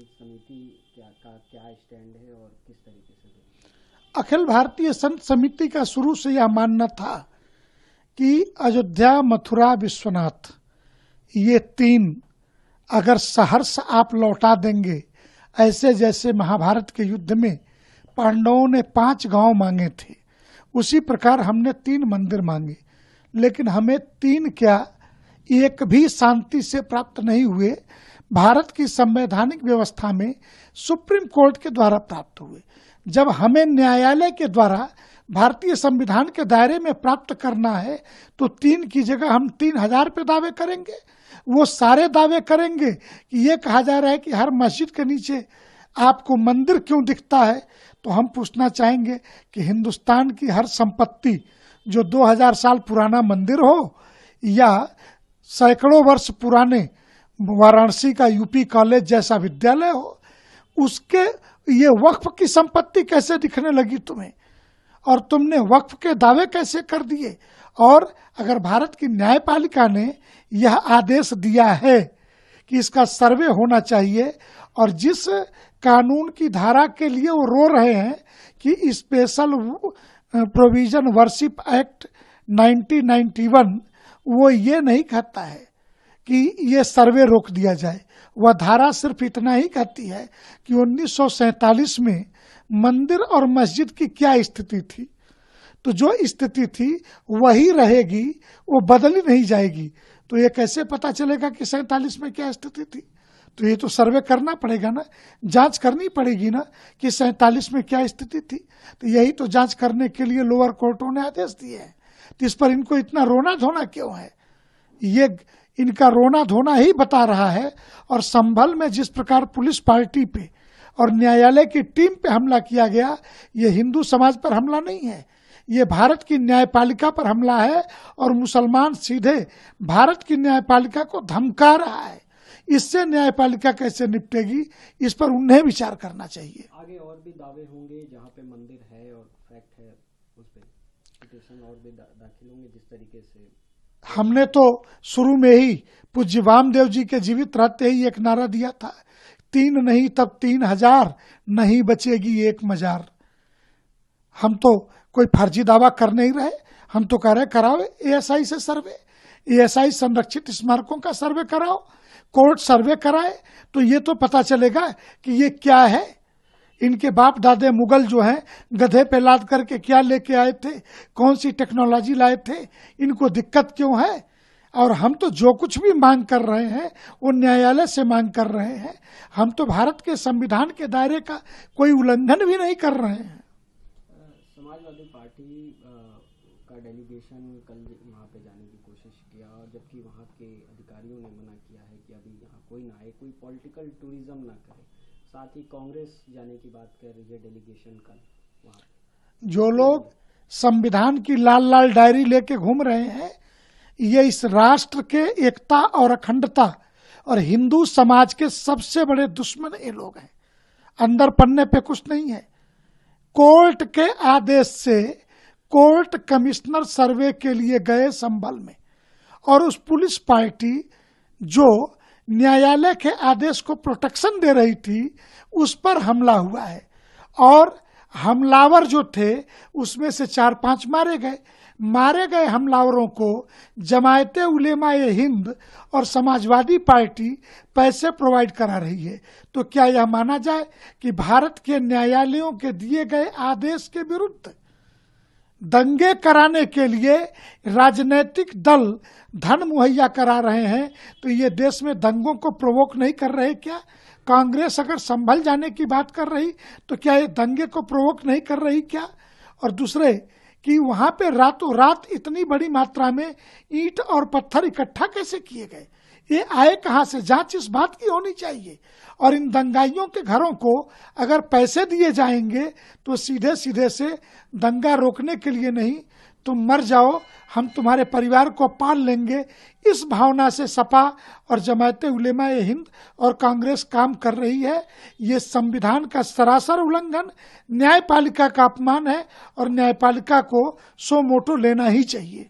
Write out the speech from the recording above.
समिति का क्या स्टैंड है और किस तरीके से देखते हैं? अखिल भारतीय संत समिति का शुरू से यह मानना था कि अयोध्या, मथुरा, विश्वनाथ, ये तीन अगर सहर्ष आप लौटा देंगे, ऐसे जैसे महाभारत के युद्ध में पांडवों ने 5 गांव मांगे थे, उसी प्रकार हमने 3 मंदिर मांगे, लेकिन हमें 3 क्या, एक भी शांति से प्राप्त नहीं हुए। भारत की संवैधानिक व्यवस्था में सुप्रीम कोर्ट के द्वारा प्राप्त हुए। जब हमें न्यायालय के द्वारा भारतीय संविधान के दायरे में प्राप्त करना है तो 3 की जगह हम 3000 पे दावे करेंगे। वो सारे दावे करेंगे कि ये कहा जा रहा है कि हर मस्जिद के नीचे आपको मंदिर क्यों दिखता है, तो हम पूछना चाहेंगे कि हिंदुस्तान की हर संपत्ति, जो 2000 साल पुराना मंदिर हो या सैकड़ों वर्ष पुराने वाराणसी का यूपी कॉलेज जैसा विद्यालय हो, उसके ये वक्फ की संपत्ति कैसे दिखने लगी तुम्हें, और तुमने वक्फ के दावे कैसे कर दिए। और अगर भारत की न्यायपालिका ने यह आदेश दिया है कि इसका सर्वे होना चाहिए, और जिस कानून की धारा के लिए वो रो रहे हैं कि स्पेशल प्रोविजन वर्शिप एक्ट 1991, वो ये नहीं कहता है कि ये सर्वे रोक दिया जाए। वह धारा सिर्फ इतना ही कहती है कि 1947 में मंदिर और मस्जिद की क्या स्थिति थी, तो जो स्थिति थी वही रहेगी, वो बदली नहीं जाएगी। तो ये कैसे पता चलेगा कि 47 में क्या स्थिति थी? तो ये तो सर्वे करना पड़ेगा ना, जांच करनी पड़ेगी ना कि 47 में क्या स्थिति थी। तो यही तो जांच करने के लिए लोअर कोर्टों ने आदेश दिए हैं। तो इस पर इनको इतना रोना धोना क्यों है? ये इनका रोना धोना ही बता रहा है। और संभल में जिस प्रकार पुलिस पार्टी पे और न्यायालय की टीम पे हमला किया गया, ये हिंदू समाज पर हमला नहीं है, ये भारत की न्यायपालिका पर हमला है। और मुसलमान सीधे भारत की न्यायपालिका को धमका रहा है। इससे न्यायपालिका कैसे निपटेगी, इस पर उन्हें विचार करना चाहिए। आगे और भी दावे होंगे जहां पे मंदिर है और फैक्ट है, उस पे पिटीशन और भी दाखिल होंगे जिस तरीके से। हमने तो शुरू में ही पूज्य वामदेव जी के जीवित रहते ही एक नारा दिया था, 3 नहीं तब 3000, नहीं बचेगी एक मजार। हम तो कोई फर्जी दावा कर नहीं रहे, हम तो कह रहे कराओ एएसआई से सर्वे, एएसआई संरक्षित स्मारकों का सर्वे कराओ, कोर्ट सर्वे कराए, तो ये तो पता चलेगा कि ये क्या है। इनके बाप दादे मुगल जो हैं गधे पे लाद करके क्या लेके आए थे, कौन सी टेक्नोलॉजी लाए थे, इनको दिक्कत क्यों है। और हम तो जो कुछ भी मांग कर रहे हैं वो न्यायालय से मांग कर रहे हैं। हम तो भारत के संविधान के दायरे का कोई उल्लंघन भी नहीं कर रहे हैं। समाजवादी पार्टी का डेलीगेशन कल वहाँ पे जाने की कोशिश किया, और जबकि वहाँ के अधिकारियों ने मना किया है कि अभी यहाँ कोई ना आए, कोई पॉलिटिकल टूरिज्म ना करे। साथ ही कांग्रेस जाने की बात कर रही है डेलीगेशन कल वहाँ। जो लोग संविधान की लाल लाल डायरी लेके घूम रहे हैं, ये इस राष्ट्र के एकता और अखंडता और हिंदू समाज के सबसे बड़े दुश्मन ये लोग हैं। अंदर पन्ने पे कुछ नहीं है। कोर्ट के आदेश से कोर्ट कमिश्नर सर्वे के लिए गए संभल में, और उस पुलिस पार्टी जो न्यायालय के आदेश को प्रोटेक्शन दे रही थी, उस पर हमला हुआ है। और हमलावर जो थे उसमें से 4-5 मारे गए। मारे गए हमलावरों को जमायते उलेमाए हिंद और समाजवादी पार्टी पैसे प्रोवाइड करा रही है। तो क्या यह माना जाए कि भारत के न्यायालयों के दिए गए आदेश के विरुद्ध दंगे कराने के लिए राजनीतिक दल धन मुहैया करा रहे हैं, तो ये देश में दंगों को प्रोवोक नहीं कर रहे क्या? कांग्रेस अगर संभल जाने की बात कर रही तो क्या ये दंगे को प्रोवोक नहीं कर रही क्या? और दूसरे कि वहां पे रातों रात इतनी बड़ी मात्रा में ईंट और पत्थर इकट्ठा कैसे किए गए, ये आए कहां से? जांच इस बात की होनी चाहिए। और इन दंगाइयों के घरों को अगर पैसे दिए जाएंगे तो सीधे सीधे से दंगा रोकने के लिए नहीं, तुम मर जाओ, हम तुम्हारे परिवार को पाल लेंगे, इस भावना से सपा और जमायते उलेमाए हिंद और कांग्रेस काम कर रही है। ये संविधान का सरासर उल्लंघन, न्यायपालिका का अपमान है, और न्यायपालिका को सो मोटो लेना ही चाहिए।